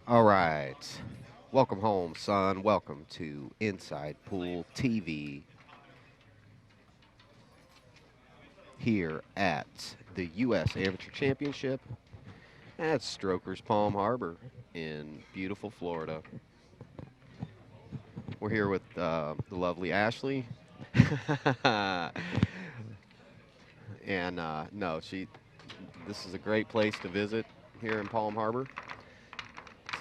All right. Welcome home, son. Welcome to Inside Pool TV here at the U.S. Amateur Championship at Strokers Palm Harbor in beautiful Florida. We're here with the lovely Ashley. and no, this is a great place to visit here in Palm Harbor.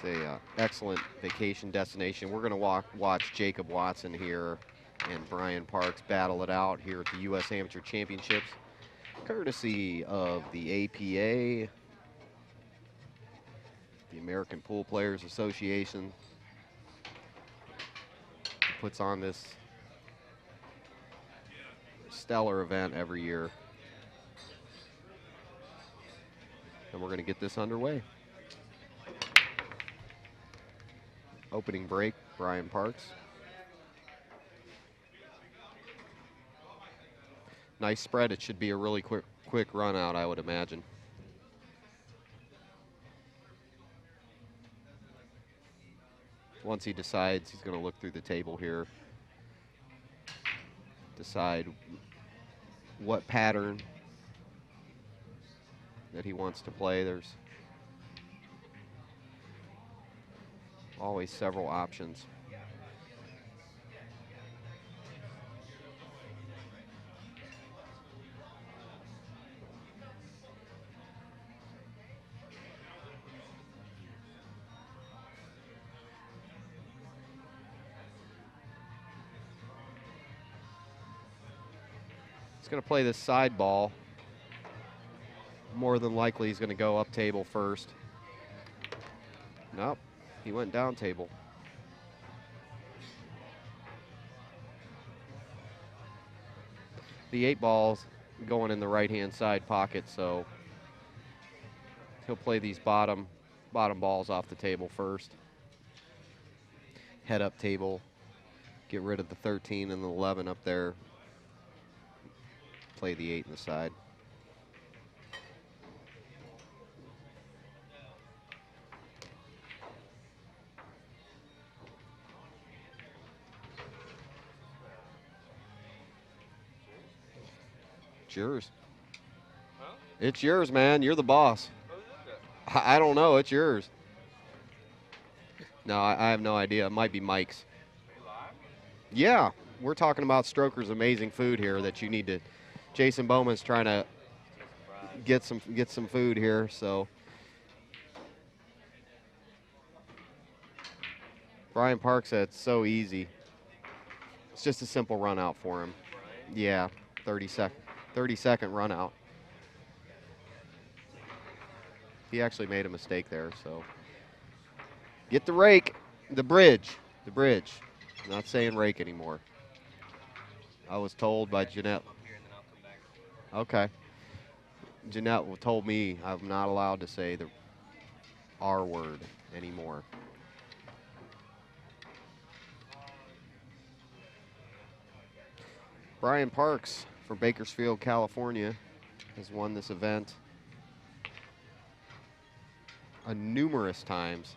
It's a excellent vacation destination. We're going to watch Jakob Watson here and Brian Parks battle it out here at the U.S. Amateur Championships, courtesy of the APA, the American Pool Players Association, puts on this stellar event every year. And we're going to get this underway. Opening break, Brian Parks. Nice spread. It should be a really quick run out, I would imagine. Once he decides, he's going to look through the table here, decide what pattern that he wants to play. There's always several options. He's going to play this side ball. More than likely, he's going to go up table first. Nope, he went down table. The 8-ball's going in the right-hand side pocket, so he'll play these bottom balls off the table first. Head up table, get rid of the 13 and the 11 up there. Play the 8 in the side. It's yours. Huh? It's yours, man. You're the boss. What is it? I don't know. It's yours. No, I have no idea. It might be Mike's. Are you live? Yeah, we're talking about Stroker's amazing food here that you need to. Jason Bowman's trying to get some food here, so. Brian Parks said it's so easy. It's just a simple run out for him. Brian? Yeah, 30-second run out. He actually made a mistake there, so. Get the rake, the bridge. I'm not saying rake anymore. I was told by Jeanette. Here and then I'll come back. Okay. Jeanette told me I'm not allowed to say the R word anymore. Brian Parks from Bakersfield, California, has won this event numerous times.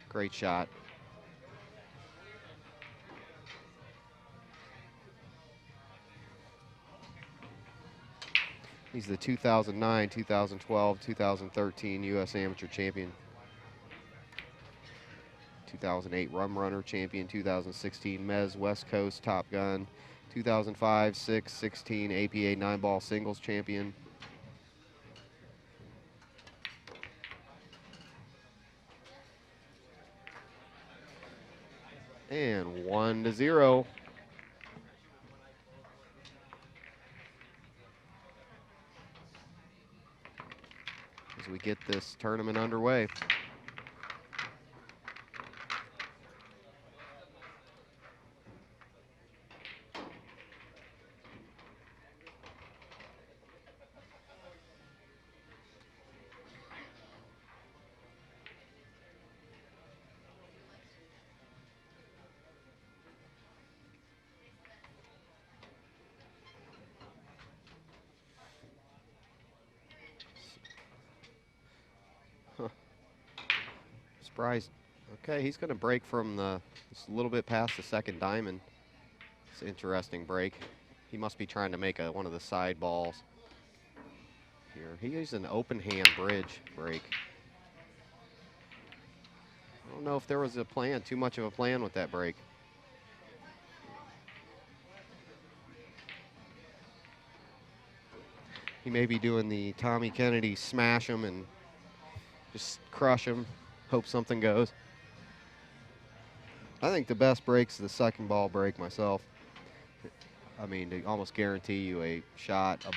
Great shot. He's the 2009, 2012, 2013 U.S. Amateur Champion. 2008 Rum Runner Champion, 2016 Mez West Coast Top Gun, 2005, 6, 16 APA 9-ball Singles Champion. And 1-0. As we get this tournament underway. Bryce, okay, he's going to break from just a little bit past the second diamond. It's an interesting break. He must be trying to make one of the side balls here. He used an open hand bridge break. I don't know if there was too much of a plan with that break. He may be doing the Tommy Kennedy smash him and just crush him, hope something goes. I think the best break's the second ball break myself. I mean, to almost guarantee you a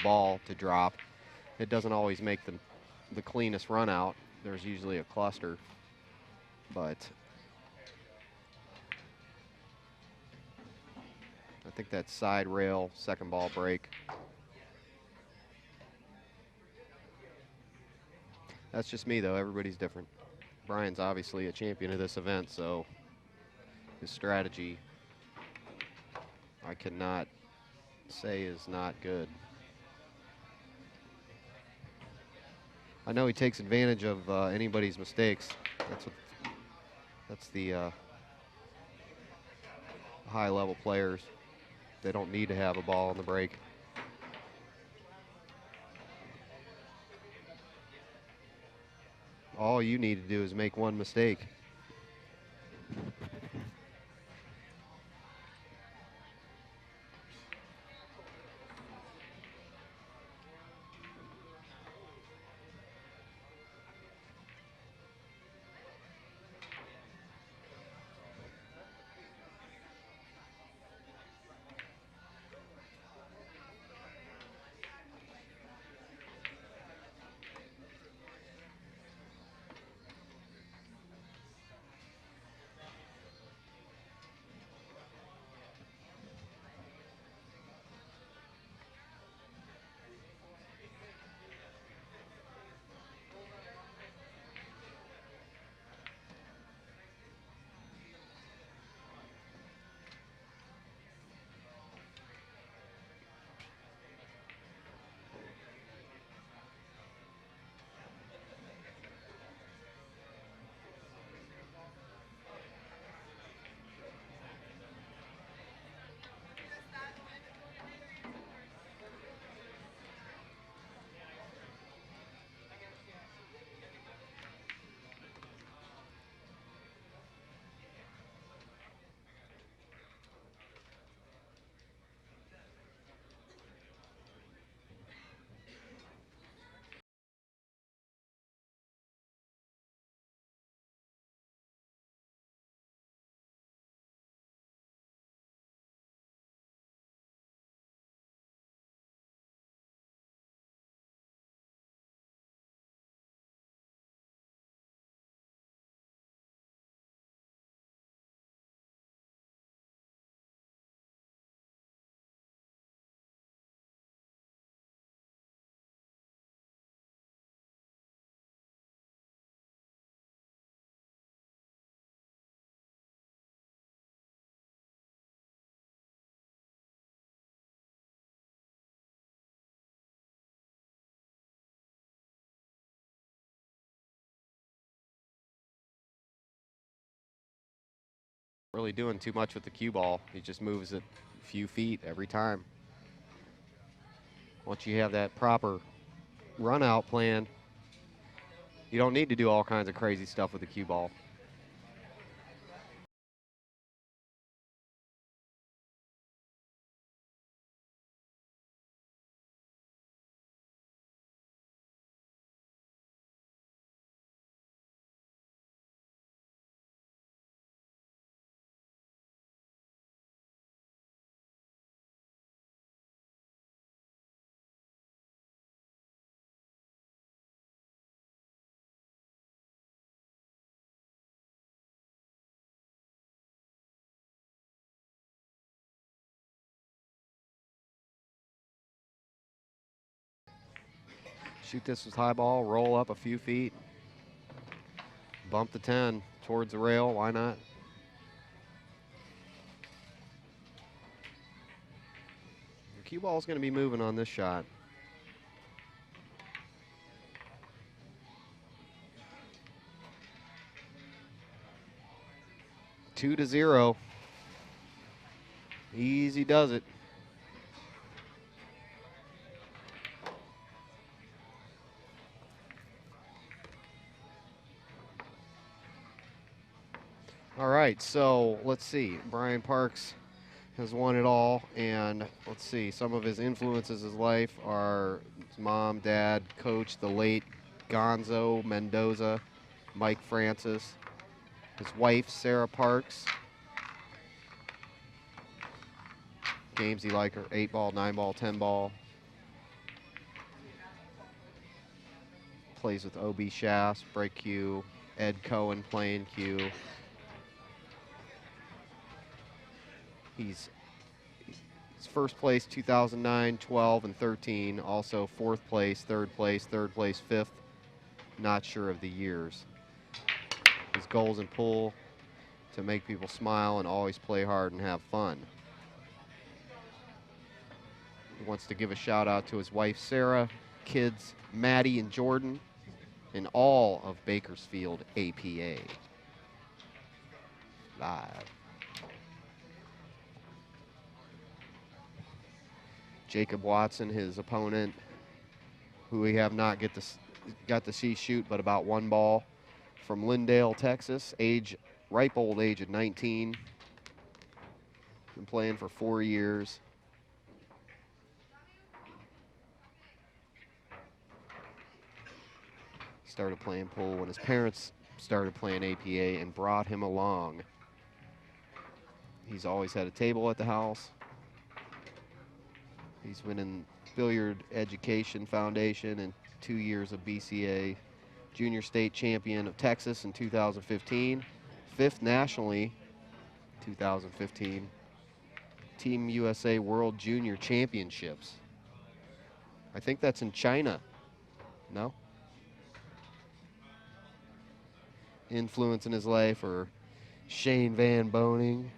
ball to drop. It doesn't always make the cleanest run out. There's usually a cluster, but I think that side rail second ball break. That's just me, though. Everybody's different. Brian's obviously a champion of this event, so his strategy, I cannot say is not good. I know he takes advantage of anybody's mistakes. That's the high-level players. They don't need to have a ball in the break. All you need to do is make one mistake. Really doing too much with the cue ball. He just moves it a few feet every time. Once you have that proper run out plan, you don't need to do all kinds of crazy stuff with the cue ball. Shoot this with high ball, roll up a few feet, bump the 10 towards the rail, why not? The cue ball is going to be moving on this shot. 2-0. Easy does it. All right, so let's see. Brian Parks has won it all, and let's see. Some of his influences in his life are his mom, dad, coach, the late Gonzo Mendoza, Mike Francis, his wife, Sarah Parks. Games he liked are 8-ball, 9-ball, 10-ball. Plays with O.B. Shafts, break cue, Ed Cohen playing cue. He's first place 2009, 12, and 13. Also fourth place, third place, fifth. Not sure of the years. His goals in pool to make people smile and always play hard and have fun. He wants to give a shout out to his wife Sarah, kids Maddie and Jordan, and all of Bakersfield APA. Live. Jakob Watson, his opponent, who we have not got to see shoot but about 1 ball, from Lindale, Texas, ripe old age of 19. Been playing for 4 years. Started playing pool when his parents started playing APA and brought him along. He's always had a table at the house. He's been in Billiard Education Foundation and 2 years of BCA. Junior state champion of Texas in 2015. 5th nationally, 2015. Team USA World Junior Championships. I think that's in China. No? Influence in his life or Shane Van Boning.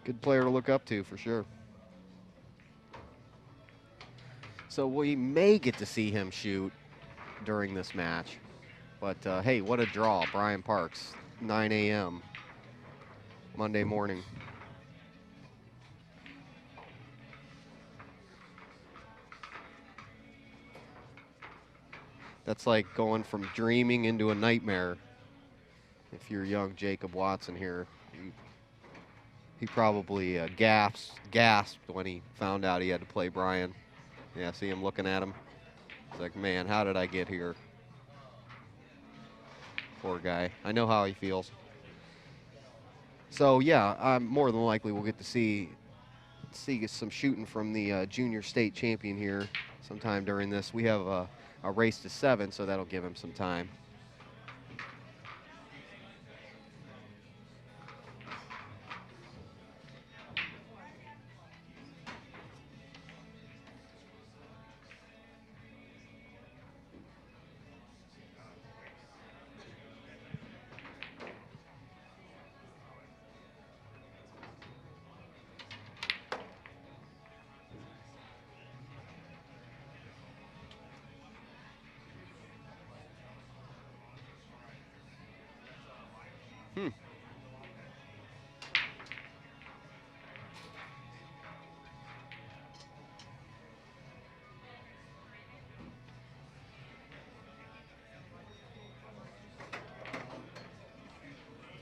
Good player to look up to for sure. So we may get to see him shoot during this match. But hey, what a draw. Brian Parks, 9 a.m. Monday morning. That's like going from dreaming into a nightmare. If you're young Jakob Watson here, he probably gasped when he found out he had to play Brian. Yeah, see him looking at him. It's like, man, how did I get here? Poor guy. I know how he feels. So yeah, more than likely we'll get to see some shooting from the junior state champion here sometime during this. We have a race to 7, so that'll give him some time.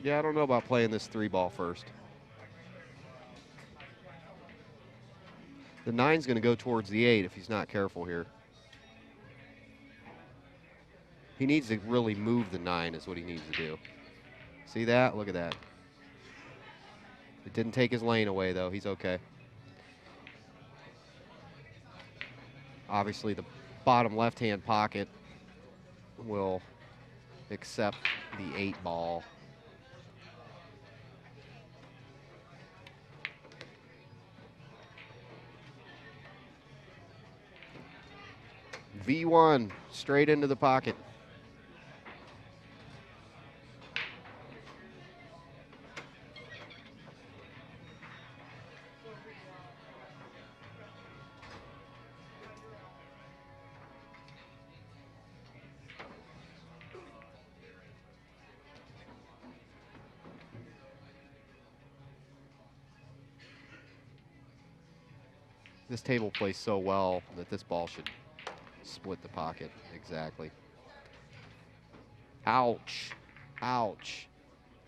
Yeah, I don't know about playing this 3-ball first. The 9's going to go towards the 8 if he's not careful here. He needs to really move the 9 is what he needs to do. See that? Look at that. It didn't take his lane away, though. He's okay. Obviously, the bottom left-hand pocket will accept the 8-ball. V1 straight into the pocket. This table plays so well that this ball should split the pocket. Exactly. Ouch. Ouch.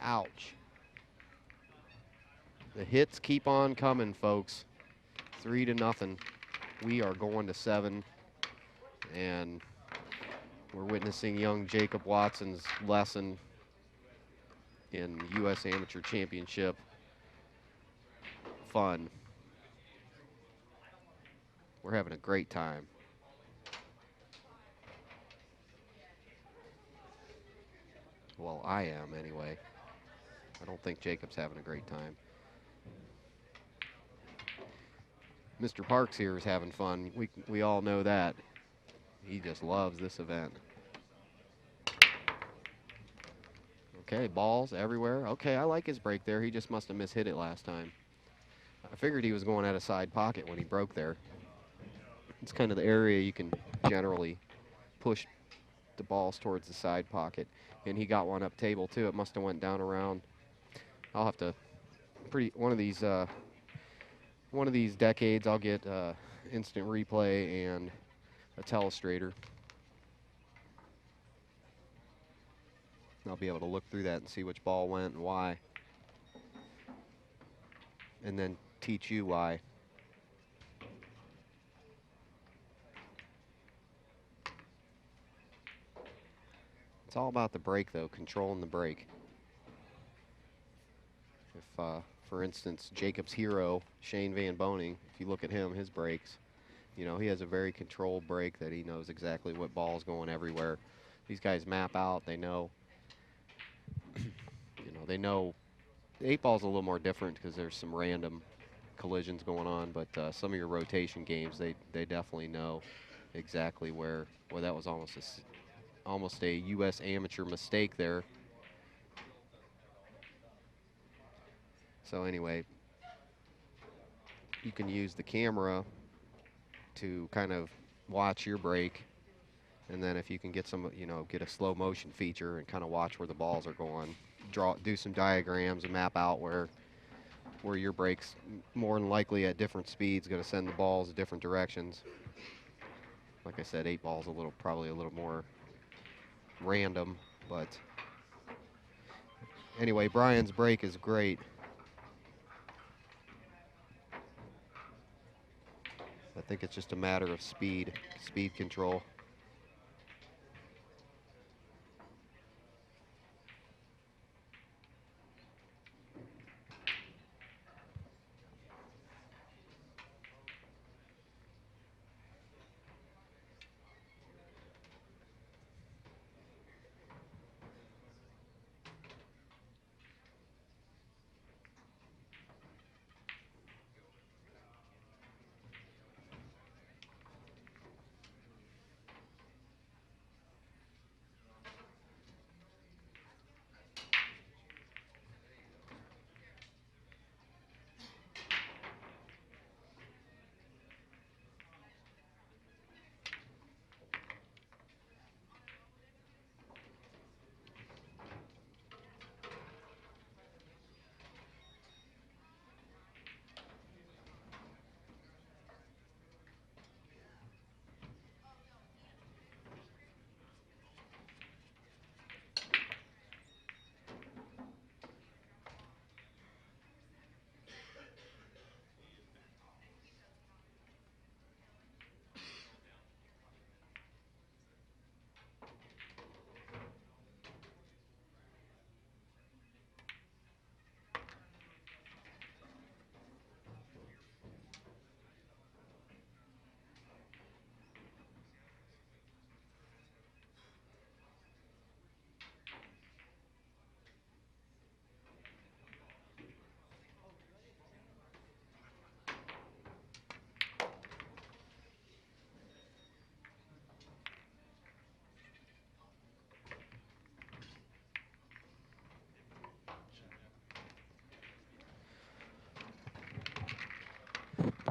Ouch. The hits keep on coming, folks. 3-0. We are going to 7. And we're witnessing young Jakob Watson's lesson in U.S. Amateur Championship fun. We're having a great time. Well, I am anyway. I don't think Jacob's having a great time. Mr. Parks here is having fun. We all know that. He just loves this event. Okay, balls everywhere. Okay, I like his break there. He just must have mishit it last time. I figured he was going at a side pocket when he broke there. It's kind of the area you can generally push the balls towards the side pocket. And he got one up table too. It must have went down around. I'll have to one of these decades I'll get instant replay and a telestrator. I'll be able to look through that and see which ball went and why. And then teach you why. It's all about the break, though, controlling the break. If, for instance, Jacob's hero, Shane Van Boning, if you look at him, his breaks, you know, he has a very controlled break that he knows exactly what ball's going everywhere. These guys map out, they know. You know, they know. The 8-ball's a little more different because there's some random collisions going on, but some of your rotation games, they definitely know exactly where. Well, that was almost a U.S. amateur mistake there. So anyway, you can use the camera to kind of watch your break, and then if you can get some, you know, get a slow motion feature and kind of watch where the balls are going, do some diagrams and map out where your break's more than likely at different speeds going to send the balls in different directions. Like I said, 8-ball's probably a little more random, but anyway, Brian's break is great. I think it's just a matter of speed control.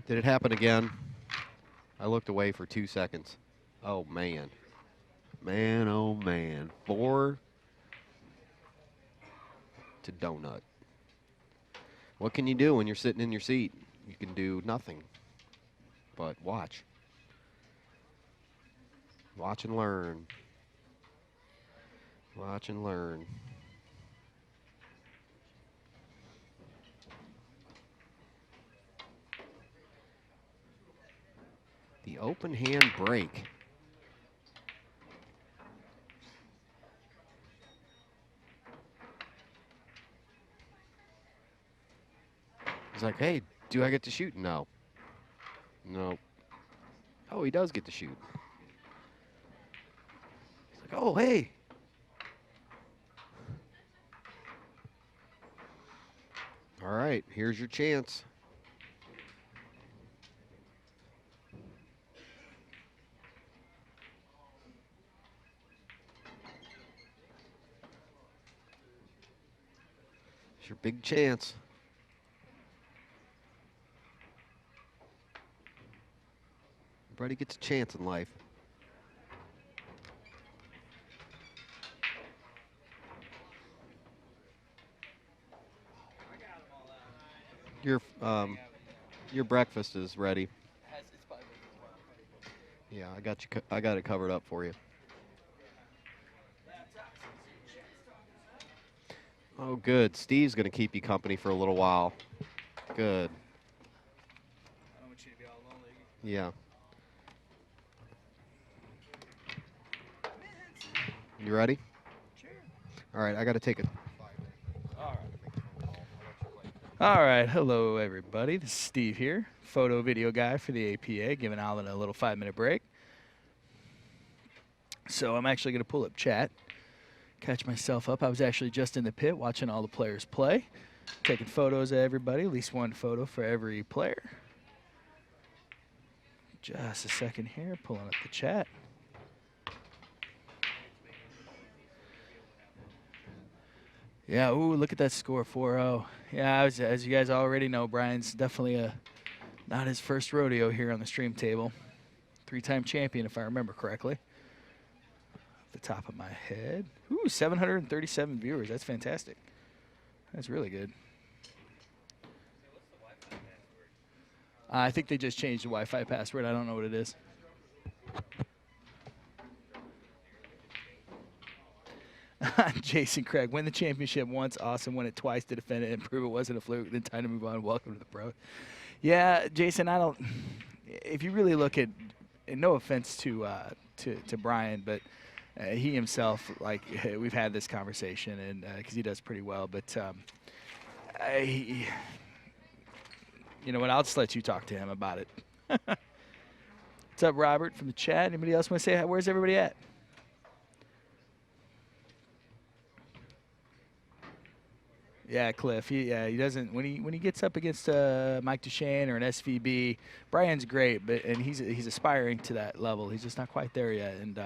Did it happen again? I looked away for 2 seconds. Oh, man. Man, oh, man. 4 to donut. What can you do when you're sitting in your seat? You can do nothing. but watch. Watch and learn. Watch and learn. The open hand break. He's like, hey, do I get to shoot? No. No. Oh, he does get to shoot. He's like, oh, hey. All right, here's your chance. It's your big chance. Everybody gets a chance in life. Your breakfast is ready. Yeah, I got you. I got it covered up for you. Oh, good. Steve's gonna keep you company for a little while. Good. I don't want you to be all lonely. Yeah. You ready? Sure. All right, I got to take it. All right, hello everybody. This is Steve here, photo video guy for the APA, giving Alan a little 5-minute break. So I'm actually going to pull up chat, catch myself up. I was actually just in the pit watching all the players play, taking photos of everybody, at least one photo for every player. Just a second here, pulling up the chat. Yeah, ooh, look at that score, 4-0. Yeah, as you guys already know, Brian's definitely not his first rodeo here on the stream table. 3-time champion, if I remember correctly. Off the top of my head. Ooh, 737 viewers. That's fantastic. That's really good. I think they just changed the Wi-Fi password. I don't know what it is. Jason Craig, win the championship once, awesome. Win it twice to defend it and prove it wasn't a fluke. Then time to move on. Welcome to the pro. Yeah, Jason, I don't. If you really look at, and no offense to Brian, but he himself, like we've had this conversation, and because he does pretty well, but you know what? I'll just let you talk to him about it. What's up, Robert from the chat? Anybody else want to say hi? Where's everybody at? Yeah, Cliff. He doesn't when he gets up against Mike Duchesne or an SVB. Brian's great, and he's aspiring to that level. He's just not quite there yet. And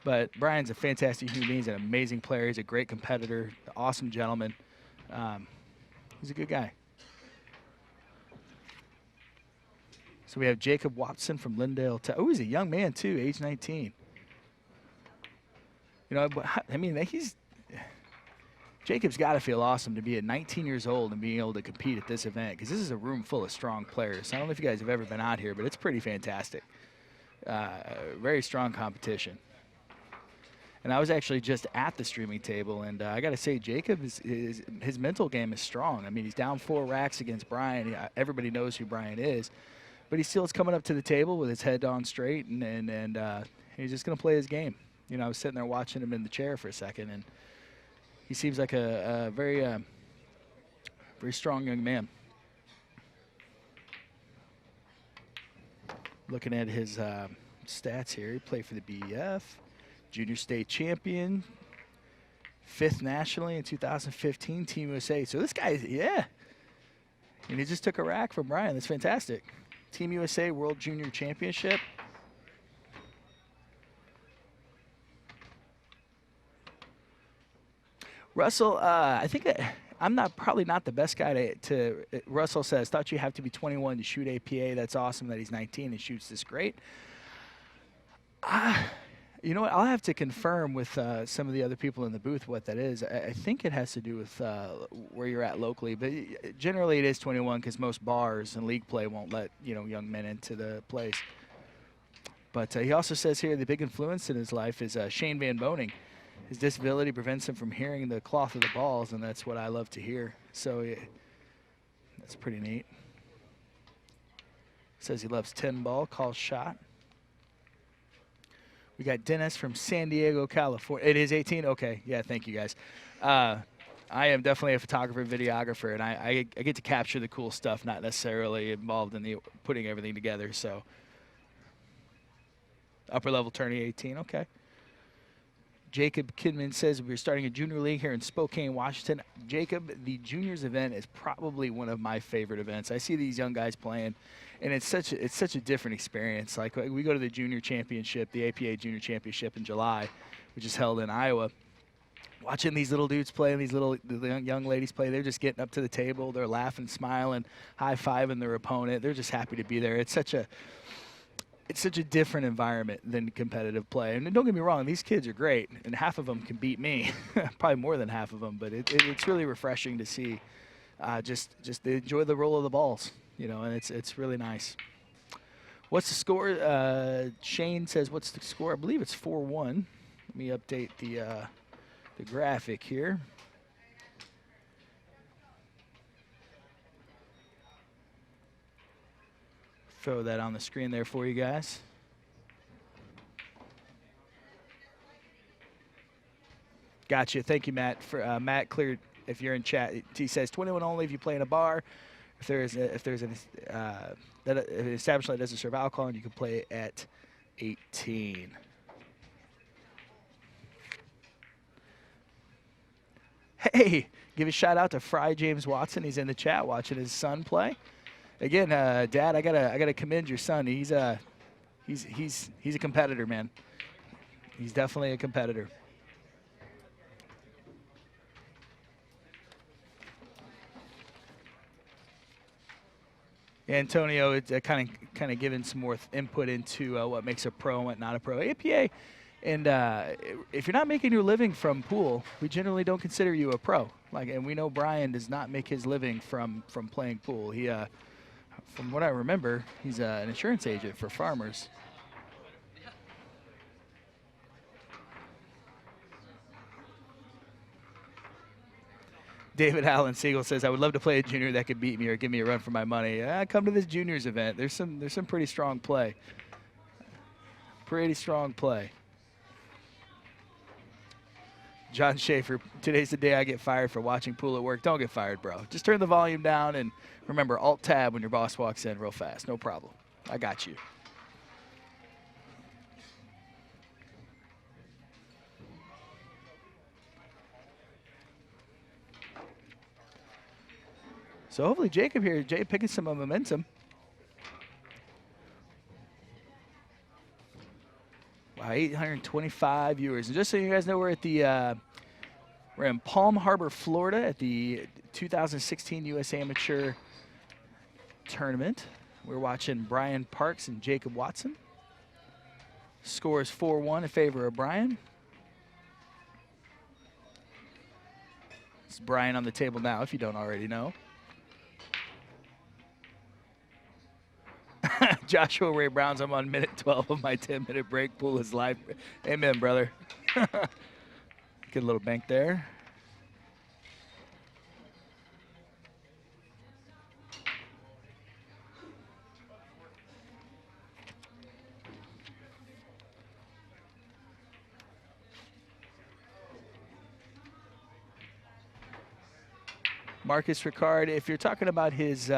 but Brian's a fantastic human being. He's an amazing player. He's a great competitor. Awesome gentleman. He's a good guy. So we have Jakob Watson from Lindale. Oh, he's a young man too, age 19. You know, I mean, Jacob's got to feel awesome to be at 19 years old and being able to compete at this event, because this is a room full of strong players. I don't know if you guys have ever been out here, but it's pretty fantastic. Very strong competition. And I was actually just at the streaming table, and I got to say, Jacob, his mental game is strong. I mean, he's down 4 racks against Brian. Everybody knows who Brian is, but he still is coming up to the table with his head on straight, and he's just going to play his game. You know, I was sitting there watching him in the chair for a second, and he seems like a very strong young man. Looking at his stats here, he played for the BEF, junior state champion, 5th nationally in 2015, Team USA. So this guy, yeah. And he just took a rack from Brian. That's fantastic. Team USA World Junior Championship. Russell, I think that I'm probably not the best guy to Russell says, thought you have to be 21 to shoot APA. That's awesome that he's 19 and shoots this great. You know what? I'll have to confirm with some of the other people in the booth what that is. I think it has to do with where you're at locally, but generally it is 21 because most bars and league play won't let young men into the place. But he also says here the big influence in his life is Shane Van Boning. His disability prevents him from hearing the cloth of the balls, and that's what I love to hear. So that's pretty neat. Says he loves 10 ball, calls shot. We got Dennis from San Diego, California. It is 18? Okay. Yeah, thank you, guys. I am definitely a photographer, videographer, and I get to capture the cool stuff, not necessarily involved in the putting everything together. So upper level tourney, 18. Okay. Jacob Kidman says we're starting a junior league here in Spokane, Washington. Jacob, the juniors event is probably one of my favorite events. I see these young guys playing, and it's such a different experience. Like we go to the junior championship, the APA junior championship in July, which is held in Iowa. Watching these little dudes play and the young ladies play, they're just getting up to the table, they're laughing, smiling, high-fiving their opponent. They're just happy to be there. It's such a different environment than competitive play. And don't get me wrong, these kids are great, and half of them can beat me, probably more than half of them. But it's really refreshing to see. Just they enjoy the roll of the balls, and it's really nice. What's the score? Shane says, "What's the score?" I believe it's 4-1. Let me update the graphic here. Throw that on the screen there for you guys. Gotcha. Thank you, Matt. For Matt cleared. If you're in chat, he says 21 only if you play in a bar. If there's an establishment that doesn't serve alcohol, and you can play at 18. Hey, give a shout out to Fry James Watson. He's in the chat watching his son play. Again, Dad, I gotta commend your son. He's a competitor, man. He's definitely a competitor. Antonio, it's kind of giving some more input into what makes a pro and what not a pro. APA, and if you're not making your living from pool, we generally don't consider you a pro. And we know Brian does not make his living from playing pool. He from what I remember, he's an insurance agent for farmers. David Allen Siegel says, "I would love to play a junior that could beat me or give me a run for my money. Come to this juniors event. There's some pretty strong play. Pretty strong play." John Schaefer, "Today's the day I get fired for watching pool at work." Don't get fired, bro. Just turn the volume down and remember, Alt-Tab when your boss walks in real fast. No problem. I got you. So hopefully Jacob here, Jay picking some momentum. Wow, 825 viewers. And just so you guys know, we're in Palm Harbor, Florida at the 2016 U.S. Amateur Tournament. We're watching Brian Parks and Jakob Watson. Score is 4-1 in favor of Brian. It's Brian on the table now, if you don't already know. Joshua Ray Browns, "I'm on minute 12 of my 10-minute break. Pool is live." Amen, brother. Get a little bank there. Marcus Ricard, if you're talking about his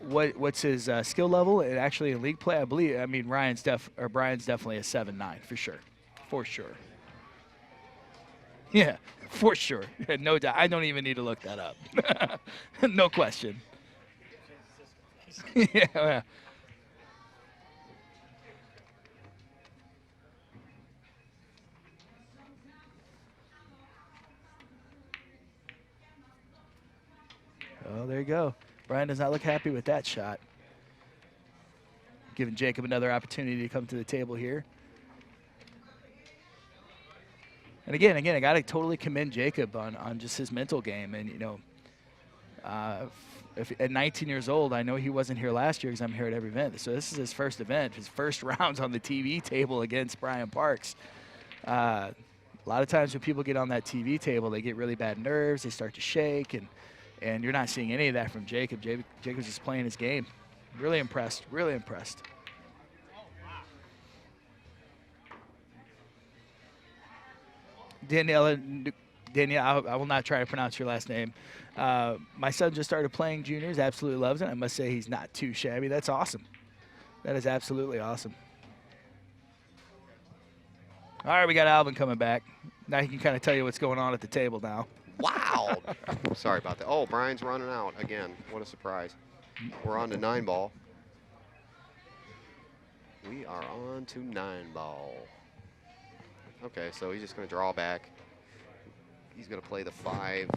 what's his skill level and actually in league play, I mean Brian's definitely a 7-9 for sure. For sure. Yeah, for sure. No doubt. I don't even need to look that up. No question. Yeah. Oh, there you go. Brian does not look happy with that shot. Giving Jacob another opportunity to come to the table here. And again, I got to totally commend Jacob on just his mental game. And, you know, if at 19 years old, I know he wasn't here last year because I'm here at every event. So this is his first event, his first rounds on the TV table against Brian Parks. A lot of times when people get on that TV table, they get really bad nerves. They start to shake, and you're not seeing any of that from Jacob. Jacob's just playing his game. Really impressed. Really impressed. Danielle, I will not try to pronounce your last name. My son just started playing juniors, absolutely loves it. I must say he's not too shabby. That's awesome. That is absolutely awesome. All right, we got Alvin coming back. Now he can kind of tell you what's going on at the table now. Wow. Sorry about that. Oh, Brian's running out again. What a surprise. We're on to 9-ball. We are on to 9-ball. Okay, so he's just going to draw back. He's going to play the 5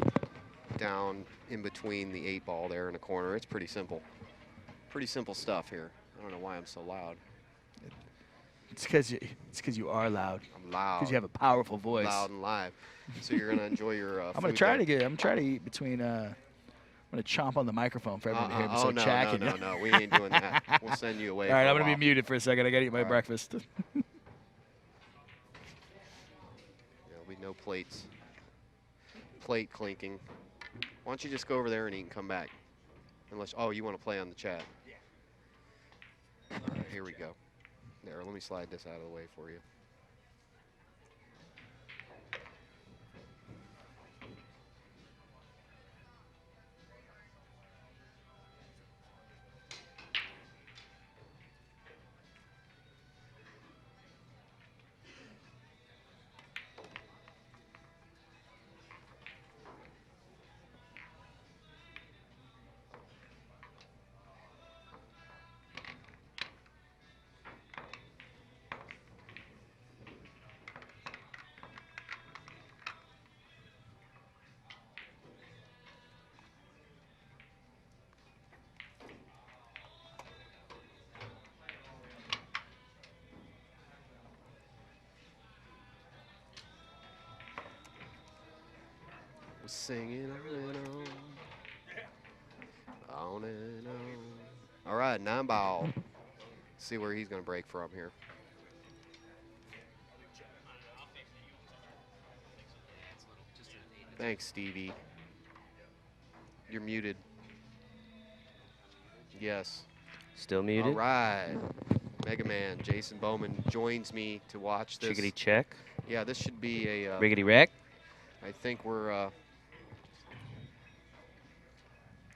down in between the 8-ball there in the corner. It's pretty simple. Pretty simple stuff here. I don't know why I'm so loud. It's because you are loud. I'm loud. Because you have a powerful voice. Loud and live. So you're gonna enjoy your. I'm gonna try to eat between. I'm gonna chomp on the microphone for everyone to hear me. So no, we ain't doing that. We'll send you away. All right, for I'm a gonna be while. muted for a second. I gotta eat my breakfast. There'll be no plates. Plate clinking. Why don't you just go over there and eat and come back? Unless, oh, you want to play on the chat. Yeah. All right, here we go. There, let me slide this out of the way for you. Singing on and on. All right, 9-ball. See where he's going to break from here. Thanks, Stevie. You're muted. Yes. Still muted. All right. Mega Man Jason Bowman joins me to watch this. Chickadee check. Yeah, this should be a. Riggedy wreck. I think we're.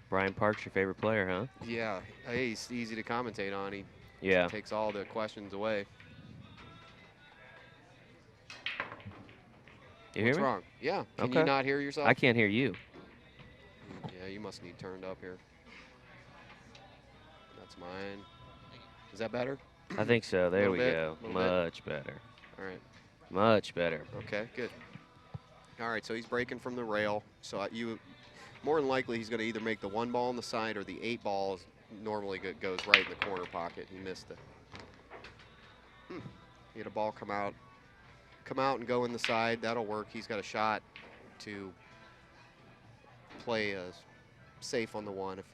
Brian Parks, your favorite player, huh? Yeah. Hey, he's easy to commentate on. He takes all the questions away. You hear What's me? wrong? Yeah. Can Okay. you not hear yourself? I can't hear you. Yeah, you must need turned up here. That's mine. Is that better? I think so. There we Little go. bit. Much better. All right. Much better. Okay, good. All right, so he's breaking from the rail. So more than likely, he's going to either make the 1-ball on the side or the 8-ball normally goes right in the corner pocket. He missed it. He had a ball come out and go in the side. That'll work. He's got a shot to play safe on the 1 if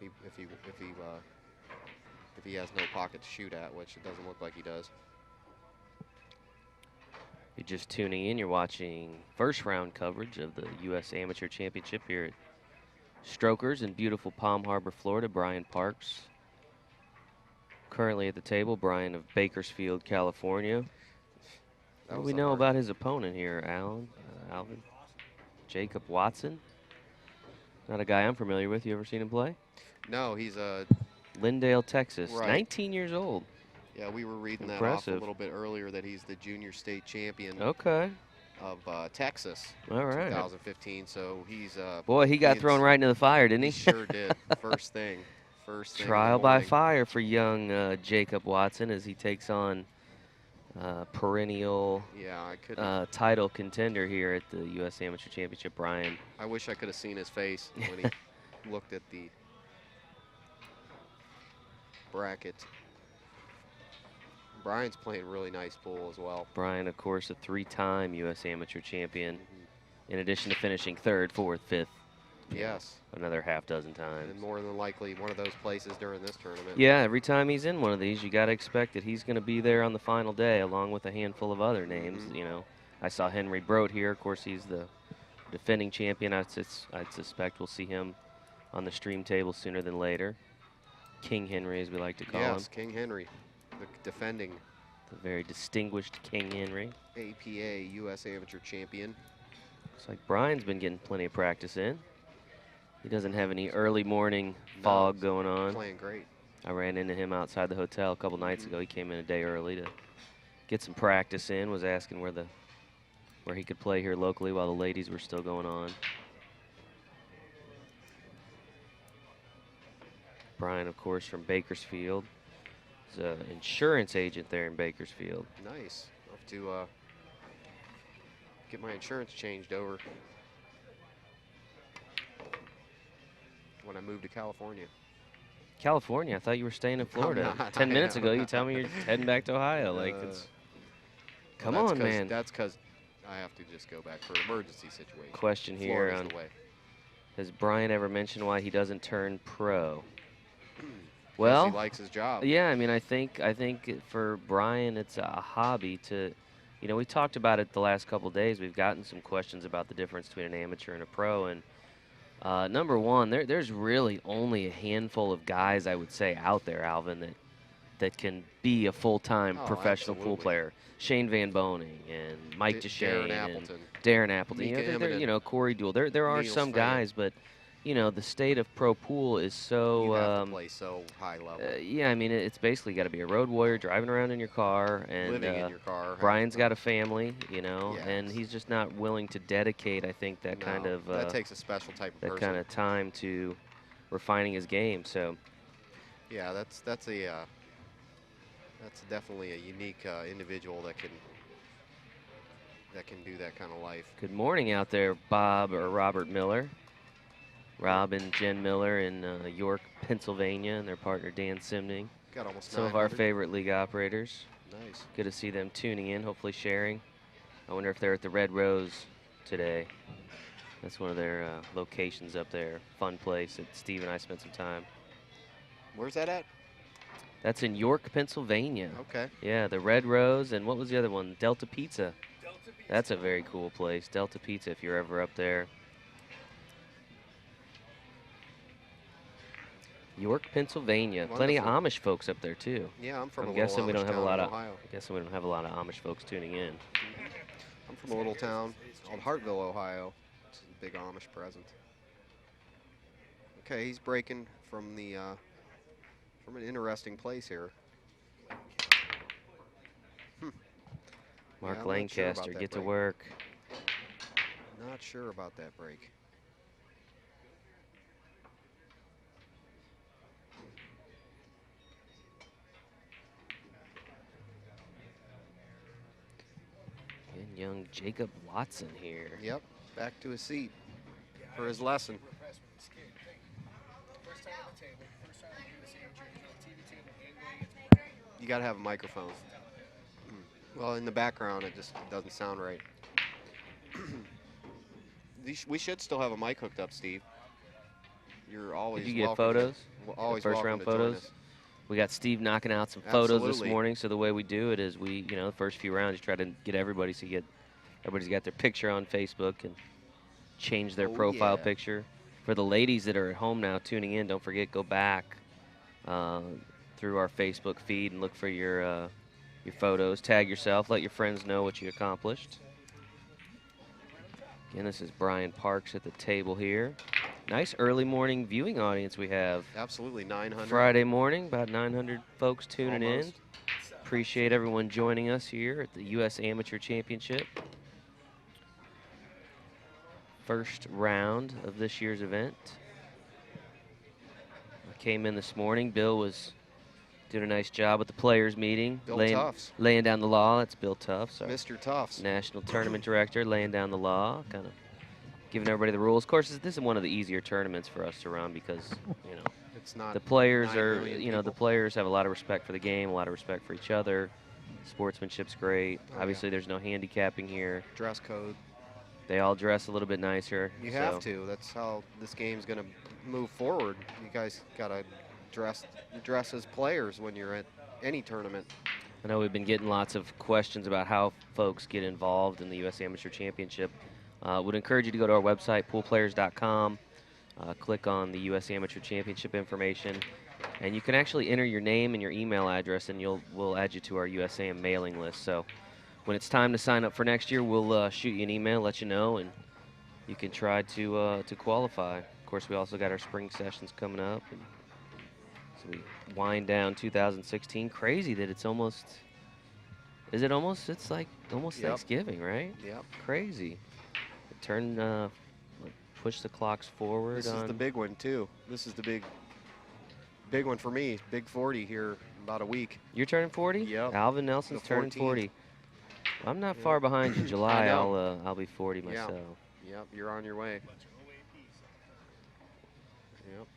he has no pocket to shoot at, which it doesn't look like he does. You're just tuning in. You're watching first round coverage of the U.S. Amateur Championship here at Strokers in beautiful Palm Harbor, Florida. Brian Parks currently at the table. Brian of Bakersfield, California. What do we know about his opponent here, Alvin? Jakob Watson. Not a guy I'm familiar with. You ever seen him play? No, he's Lindale, Texas. Right. 19 years old. Yeah, we were reading that off Impressive. a little bit earlier that he's the junior state champion Okay. of Texas. All right. 2015. So he's Boy, he got thrown right into the fire, didn't he? Sure did. First thing. First thing. in the Trial by morning. fire for young Jakob Watson as he takes on perennial Yeah, I couldn't. title contender here at the U.S. Amateur Championship, Brian. I wish I could have seen his face when he looked at the bracket. Brian's playing really nice pool as well. Brian, of course, a 3-time U.S. Amateur champion, Mm-hmm. in addition to finishing 3rd, 4th, 5th. Yes. Another half dozen times. And more than likely one of those places during this tournament. Yeah, every time he's in one of these, you got to expect that he's going to be there on the final day, along with a handful of other names. Mm-hmm. You know, I saw Henry Brodt here. Of course, he's the defending champion. I'd suspect we'll see him on the stream table sooner than later. King Henry, as we like to call him. Yes, King Henry, the defending The very distinguished King Henry. APA U.S. Amateur Champion. Looks like Brian's been getting plenty of practice in. He doesn't have any early morning fog going on. Playing great. I ran into him outside the hotel a couple nights ago. He came in a day early to get some practice in, was asking where he could play here locally while the ladies were still going on. Brian, of course, from Bakersfield. He's an insurance agent there in Bakersfield. Nice. I'll have to get my insurance changed over when I move to California. California? I thought you were staying in Florida. not. 10 minutes ago, you tell me you're heading back to Ohio. Like, it's... Come on, man. That's because I have to just go back for an emergency situation. Question here Florida's on, the way. has Brian ever mentioned why he doesn't turn pro? Well, Well, he likes his job. yeah, I mean, I think for Brian, it's a hobby to, you know, we talked about it the last couple of days. We've gotten some questions about the difference between an amateur and a pro. And number one, there's really only a handful of guys, I would say, out there, Alvin, that can be a full-time professional pool absolutely. player. Shane Van Boning and Mike Darren Duchesne and Appleton. Darren Appleton. Mika Eminem. You know, Corey Duell. There are Niels some Fan. guys, but you know, the state of pro pool is so. You have to play so high level. Yeah, I mean, it's basically got to be a road warrior driving around in your car, and Living in your car. Brian's got a family, you know, and Yes. he's just not willing to dedicate, I think, that kind of that takes a special type of that person. kind of time to refining his game. So Yeah, that's definitely a unique individual that can do that kind of life. good morning out there, Bob or Robert Miller. Rob and Jen Miller in York, Pennsylvania, and their partner Dan Simning. Got almost Some of our 900. favorite league operators. Nice. Good to see them tuning in, hopefully sharing. I wonder if they're at the Red Rose today. That's one of their locations up there. Fun place that Steve and I spent some time. Where's that at? That's in York, Pennsylvania. Okay. Yeah, the Red Rose, and what was the other one? Delta Pizza. That's a very cool place. Delta Pizza, if you're ever up there. York, Pennsylvania. Plenty of Wonderful. Amish folks up there too. Yeah, I'm from I'm a little guessing we Amish don't have a town lot in of. Ohio. Guessing we don't have a lot of Amish folks tuning in. I'm from a little town called Hartville, Ohio. It's a big Amish presence. Okay, he's breaking from the from an interesting place here. Mark Yeah, I'm not sure Lancaster, about that get to break. work. Not sure about that break. And young Jakob Watson here. Yep, back to his seat for his lesson. First time at the table. First time at the USA Amateur TV table and going against You gotta have a microphone. Well, in the background, it just doesn't sound right. We should still have a mic hooked up, Steve. You're always Did you get welcome to- photos? Always First welcome round to join photos? us. We got Steve knocking out some photos this Absolutely. morning. So the way we do it is we, you know, the first few rounds, you try to get everybody so everybody's got their picture on Facebook and change their Oh, profile yeah. picture. For the ladies that are at home now tuning in, don't forget, go back through our Facebook feed and look for your photos. Tag yourself. Let your friends know what you accomplished. Again, this is Brian Parks at the table here. Nice early morning viewing audience we have. Absolutely, 900. Friday morning, about 900 folks tuning in. Almost. Appreciate everyone joining us here at the U.S. Amateur Championship. First round of this year's event. I came in this morning. Bill was doing a nice job with the players meeting. Bill laying, Tufts. laying down the law. That's Bill Tufts, our Mr. Tufts. national tournament director, laying down the law, kind of giving everybody the rules. Of course, this is one of the easier tournaments for us to run because, you know, It's not the players 9 are, million you know, the people. players have a lot of respect for the game, a lot of respect for each other. Sportsmanship's great. Oh, Obviously, there's no handicapping here. Dress code. They all dress a little bit nicer. You so have to. That's how this game's going to move forward. You guys got to dress as players when you're at any tournament. I know we've been getting lots of questions about how folks get involved in the U.S. Amateur Championship. Would encourage you to go to our website, poolplayers.com, click on the U.S. Amateur Championship information, and you can actually enter your name and your email address, and we'll add you to our USAM mailing list. So when it's time to sign up for next year, we'll shoot you an email, let you know, and you can try to qualify. Of course, we also got our spring sessions coming up. And so we wind down 2016. Crazy that it's almost, it's like almost Yep. Thanksgiving, right? Yep. Crazy. Push the clocks forward. This is the big one, too. This is the big one for me. Big 40 here in about a week. You're turning 40? Yep. Alvin Nelson's The turning 14th. 40. I'm not Yep. far behind you. July, I know. I'll be 40 Yeah. myself. Yep, you're on your way. Yep.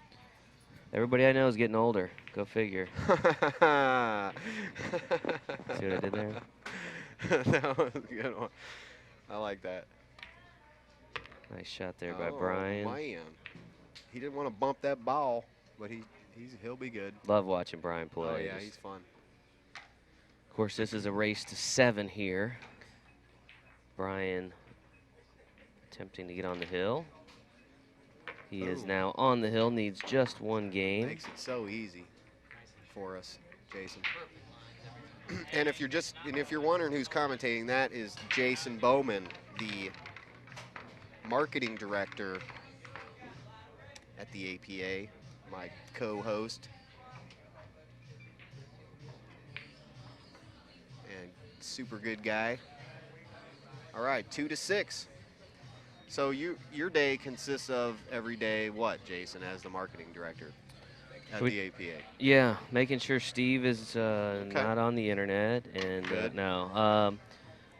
Everybody I know is getting older. Go figure. See what I did there? That was a good one. I like that. Nice shot there by Oh, Brian. Man. He didn't want to bump that ball, but he'll be good. Love watching Brian play. Oh, yeah, Just- he's fun. Of course, this is a race to 7 here. Brian attempting to get on the hill. He is Boom. now on the hill, needs just one game. Makes it so easy for us, Jason. And if you're wondering who's commentating, that is Jason Bowman, the marketing director at the APA, my co-host. And super good guy. All right, 2 to 6. So your day consists of every day what, Jason, as the marketing director at the APA? Yeah, making sure Steve is not on the internet. And Good. no,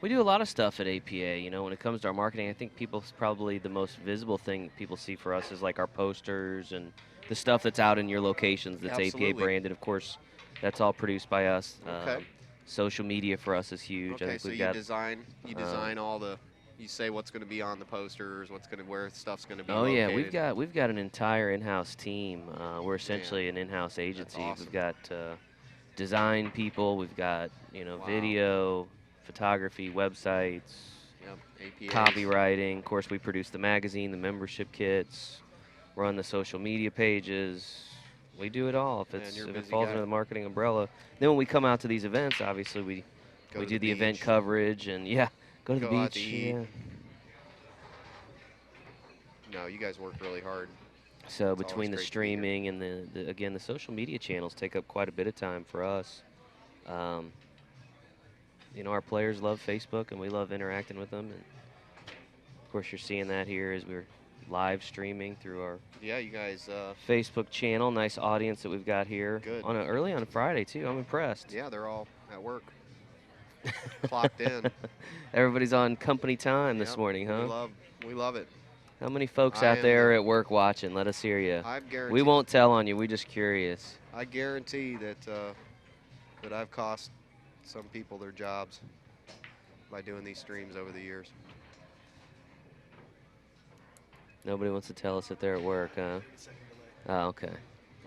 we do a lot of stuff at APA. You know, when it comes to our marketing, I think people's probably the most visible thing people see for us is like our posters and the stuff that's out in your locations that's Absolutely. APA branded. Of course, that's all produced by us. Okay. Social media for us is huge. I Okay, think so we've you got. design all the, you say what's going to be on the posters, where stuff's going to be Oh located. yeah, we've got an entire in-house team. We're essentially an in-house agency. awesome. We've got design people. We've got Wow. video, photography, websites, Yep, APAs. copywriting. Of course, we produce the magazine, the membership kits, run the social media pages. We do it all if Man, it's you're a if it busy falls guy. under the marketing umbrella. Then when we come out to these events, obviously we Go to do the event beach. coverage and go to the Go out beach. to eat. Yeah. No, you guys work really hard. So It's between the always great to be here. streaming and the social media channels take up quite a bit of time for us. Our players love Facebook and we love interacting with them. And of course, you're seeing that here as we're live streaming through our Yeah, you guys. Facebook channel. Nice audience that we've got here. Good. Early on a Friday too. I'm impressed. Yeah, they're all at work. Clocked in. Everybody's on company time this Yep, morning, huh? We love it. How many folks I out am there the- are at work watching? Let us hear you. I guarantee. We won't tell on you. We're just curious. I guarantee that I've cost some people their jobs by doing these streams over the years. Nobody wants to tell us that they're at work, huh? Oh, okay.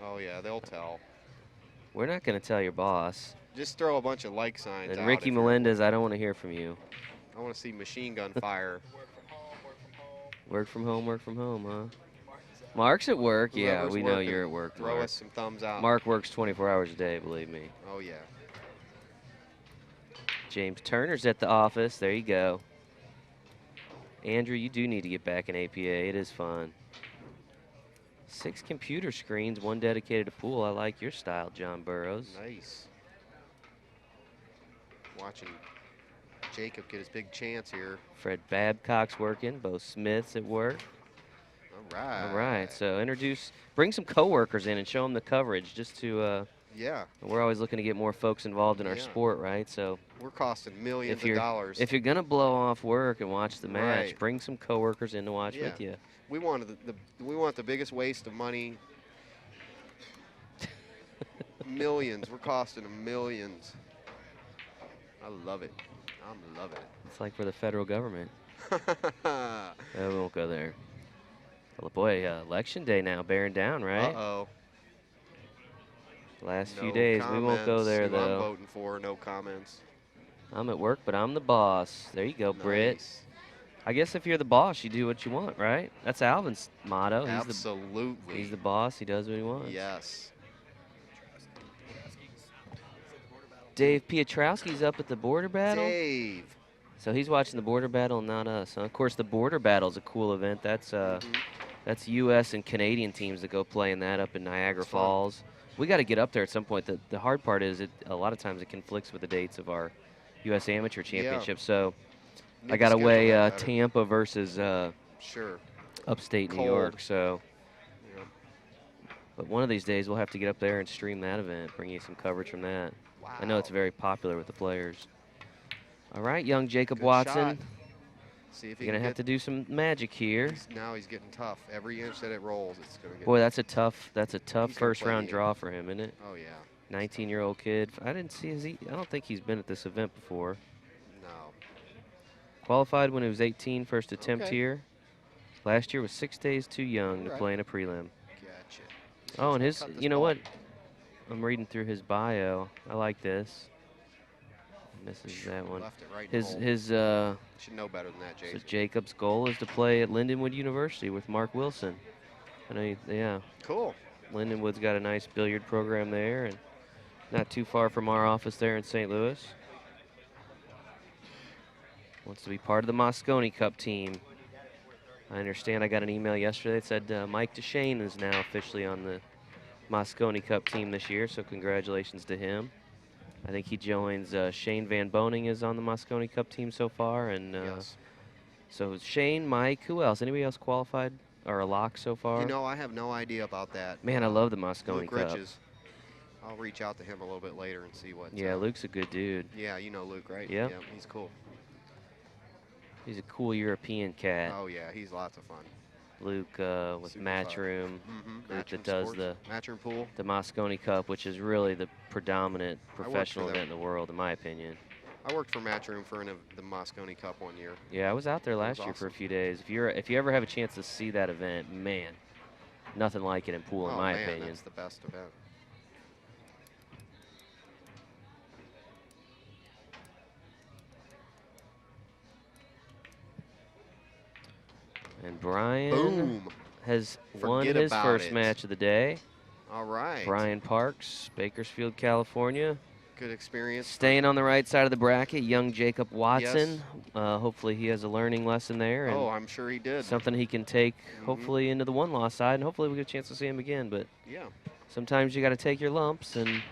Oh yeah, they'll tell. We're not going to tell your boss. Just throw a bunch of like signs. And out Ricky if you're- Melendez, I don't want to hear from you. I want to see machine gun fire. Work from home, huh? Mark's at work. Yeah, Whoever's we know working, you're at work, Throw Mark. us some thumbs out. Mark works 24 hours a day, believe me. Oh yeah. James Turner's at the office. There you go. Andrew, you do need to get back in APA. It is fun. 6 computer screens, 1 dedicated to pool. I like your style, John Burrows. Nice. Watching Jacob get his big chance here. Fred Babcock's working. Bo Smith's at work. All right. All right, so bring some coworkers in and show them the coverage just to, Yeah, we're always looking to get more folks involved in our Yeah. sport, right? So we're costing millions if of dollars. you're going to blow off work and watch the match, Right. bring some coworkers in to watch Yeah. with you. we want we want the biggest waste of money. Millions. We're costing them millions. I love it. I'm loving It's like we're the federal government. it. We won't go there. Well, boy, election day now bearing down, right? Uh-oh. Last few No days. We won't go comments. there, Who I'm though. voting for, no comments. I'm at work, but I'm the boss. There you go, Britt. Nice. I guess if you're the boss, you do what you want, right? That's Alvin's motto. Absolutely. He's the boss. He does what he wants. Yes. Dave Piotrowski's up at the border battle. Dave. So he's watching the border battle, not us. Huh? Of course, the border battle's a cool event. That's that's U.S. and Canadian teams that go play in that up in Niagara That's fun. Falls. We got to get up there at some point. The hard part is a lot of times it conflicts with the dates of our U.S. Amateur Championship. So Need I to got to schedule weigh that better. Tampa versus Sure. upstate New Cold. York. So, Yeah. but one of these days we'll have to get up there and stream that event, bring you some coverage from that. Wow. I know it's very popular with the players. All right, young Jakob Good Watson. shot. See if he You're going to can have to do some magic here. Now he's getting tough. Every inch that it rolls, it's going to get. Boy, that's a tough He's gonna first play round the- draw for him, isn't it? Oh, yeah. 19-year-old kid. I didn't see I don't think he's been at this event before. No. Qualified when he was 18, first attempt Okay. here. Last year was 6 days too young to Alright. play in a prelim. Gotcha. Oh, and He's his, gonna cut this you know ball. what? I'm reading through his bio. I like this. Misses that one. Left it right in the hole. His Should know better than that, so Jason. Jacob's goal is to play at Lindenwood University with Mark Wilson. I know, yeah. Cool. Lindenwood's got a nice billiard program there, and not too far from our office there in St. Louis. Wants to be part of the Moscone Cup team. I understand I got an email yesterday that said Mike DeShane is now officially on the Moscone Cup team this year, so congratulations to him. I think he joins Shane Van Boning is on the Moscone Cup team so far, and Yes. so Shane, Mike, who else? Anybody else qualified or a lock so far? You know, I have no idea about that. Man, I love the Moscone Luke Cup. Riches. I'll reach out to him a little bit later and see what. Yeah, Luke's a good dude. Yeah, you know Luke, right? Yep. Yeah, he's cool. He's a cool European cat. Oh yeah, he's lots of fun. Luke with Super Matchroom, group that does the Matchroom Pool. Moscone Cup, which is really the predominant for professional them. event in the world, in my opinion. I worked for Matchroom for the Moscone Cup one year. Yeah, I was out there was last year for a awesome. few days. If you ever have a chance to see that event, man, nothing like it in pool, in Oh, my man, opinion. that's the best event. And Brian Boom. has won Forget his about first it. match of the day. All right. Brian Parks, Bakersfield, California. Good experience. Staying on the right side of the bracket, young Jakob Watson. Hopefully he has a learning lesson there. And Oh, I'm sure he did. something he can take, Mhm. hopefully, into the one-loss side, and hopefully we get a chance to see him again. But Yeah. sometimes you got to take your lumps, and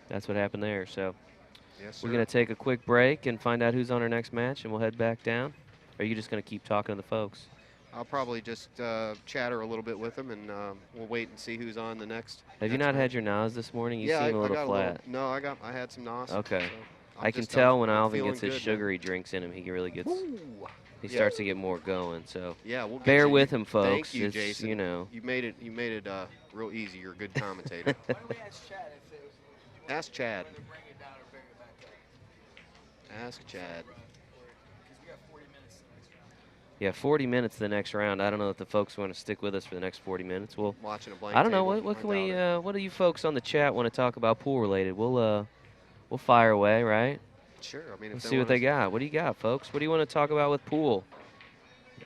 that's what happened there. So Yes, we're sir. going to take a quick break and find out who's on our next match, and we'll head back down. Or are you just going to keep talking to the folks? I'll probably just chatter a little bit with him, and we'll wait and see who's on the next. Have you next not match. had your NAS this morning? You Yeah, seem a I little got flat. no, I had some NOS. Okay. so I'm I can just- tell when I'm Alvin feeling gets his good, man. sugary drinks in him, he really gets, Ooh. he Yeah. starts to get more going. So Yeah, we'll get bear you. with him, folks. Thank you, It's, Jason. you know. You made it real easy. You're a good commentator. Why don't we ask Chad if it was Ask Chad. whether to bring it down or bring it back up? Ask Chad. Because we got 40 minutes to the next round. Yeah, 40 minutes the next round. I don't know if the folks want to stick with us for the next 40 minutes. Well, Watching a blank I don't know. table. What I can we? doubt it. What do you folks on the chat want to talk about pool related? We'll fire away, right? Sure. I mean, if Let's see what they got. What do you got, folks? What do you want to talk about with pool?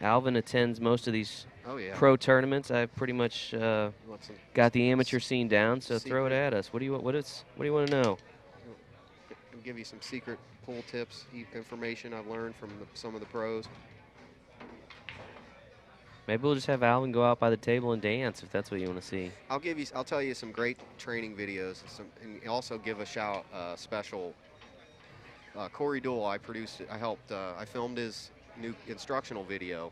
Alvin attends most of these Oh yeah. pro tournaments. I've pretty much Want some- got the amateur scene down. So throw it Secret. at us. What do you want? What do you want to know? I'll give you some secret pool tips, information I've learned from some of the pros. Maybe we'll just have Alvin go out by the table and dance if that's what you want to see. I'll tell you some great training videos, and also give a special. Corey Dole, I filmed his new instructional video,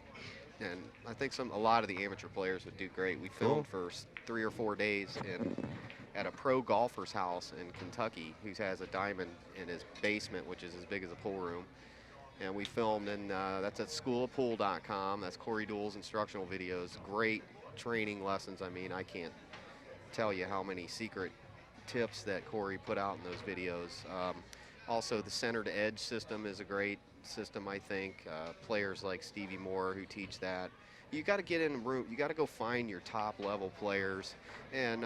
and I think a lot of the amateur players would do great. We filmed for 3 or 4 days at a pro golfer's house in Kentucky, who has a diamond in his basement, which is as big as a pool room. And we filmed, and that's at schoolofpool.com. That's Corey Dole's instructional videos. Great training lessons. I mean, I can't tell you how many secret tips that Corey put out in those videos. Also, the center to edge system is a great system, I think. Players like Stevie Moore who teach that. You got to get in a room. You got to go find your top level players, and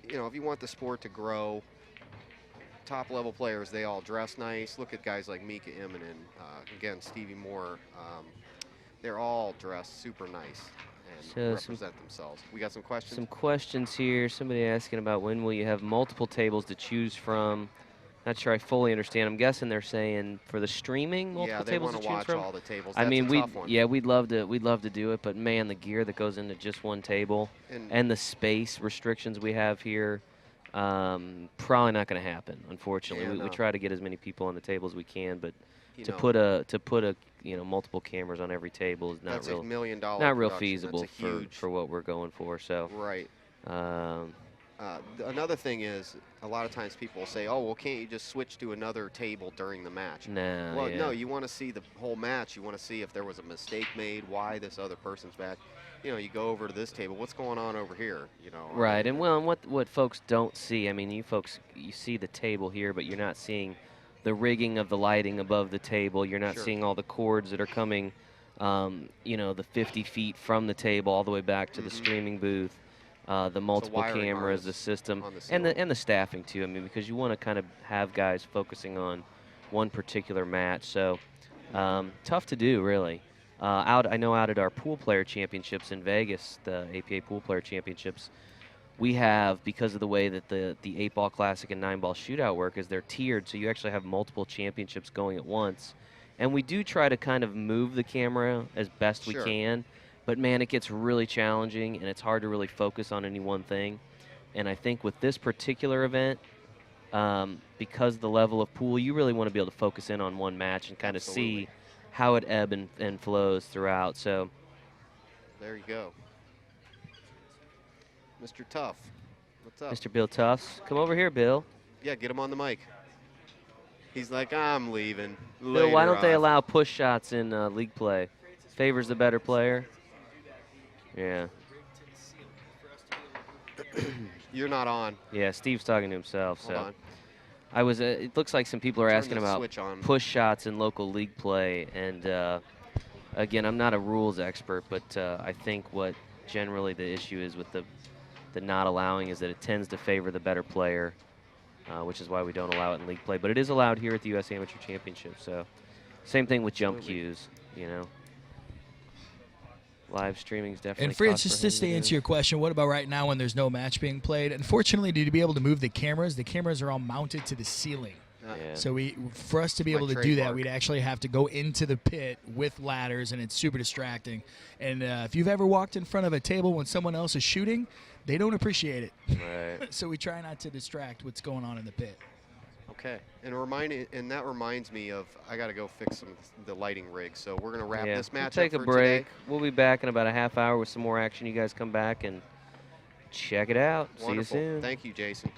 you know, if you want the sport to grow, top level players, they all dress nice. Look at guys like Mika Immonen, again Stevie Moore. They're all dressed super nice and So represent themselves. We got some questions. Some questions here. Somebody asking about when will you have multiple tables to choose from. Not sure I fully understand. I'm guessing they're saying for the streaming, multiple Yeah, they tables want to to choose watch from. all the tables. I That's mean, a tough one. we'd love to do it, but man, the gear that goes into just one table and the space restrictions we have here, probably not going to happen. Unfortunately, And, we try to get as many people on the table as we can, but you to know, put a multiple cameras on every table is not that's real $1 million not real production. feasible That's a huge, for what we're going for. So right. um, Another thing is, a lot of times people say, "Oh, well, can't you just switch to another table during the match?" nah, Well, yeah. no, you want to see the whole match. You want to see if there was a mistake made, why this other person's back. You know, you go over to this table. What's going on over here? You know. Right, and what folks don't see, I mean, you folks, you see the table here, but you're not seeing the rigging of the lighting above the table. You're not Sure. seeing all the cords that are coming, the 50 feet from the table all the way back to the streaming booth, the multiple wiring cameras, harness the system, on the and the ceiling. and the staffing too. I mean, because you want to kind of have guys focusing on one particular match. So tough to do, really. I know out at our pool player championships in Vegas, the APA pool player championships, we have, because of the way that the 8-ball classic and 9-ball shootout work, is they're tiered, so you actually have multiple championships going at once. And we do try to kind of move the camera as best we Sure. can, but man, it gets really challenging and it's hard to really focus on any one thing. And I think with this particular event, because of the level of pool, you really want to be able to focus in on one match and kind of Absolutely. see how it ebb and flows throughout. So There you go. Mr. Tough, what's up? Mr. Bill Tufts, come over here, Bill. Yeah, get him on the mic. He's like, I'm leaving. Bill, why Later don't they on." allow push shots in league play? Favors the better player. Yeah. You're not on. Yeah, Steve's talking to himself. Hold So on. I was. It looks like some people are Turn asking the about switch on. push shots in local league play, and again, I'm not a rules expert, but I think what generally the issue is with the not allowing is that it tends to favor the better player, which is why we don't allow it in league play. But it is allowed here at the U.S. Amateur Championship. So same thing with jump Absolutely. cues, you know. Live streaming is definitely And Fritz, just to cost-prohibitive. answer your question, what about right now when there's no match being played? Unfortunately, to be able to move the cameras are all mounted to the ceiling. Yeah. So for us to be My able to do that, trademark. we'd actually have to go into the pit with ladders, and it's super distracting. And if you've ever walked in front of a table when someone else is shooting, they don't appreciate it. Right. So we try not to distract what's going on in the pit. Okay, and that reminds me of, I got to go fix the lighting rig. So we're gonna wrap Yeah. this We'll match take up a for break. today. We'll be back in about a half hour with some more action. You guys come back and check it out. Wonderful. See you soon. Thank you, Jason.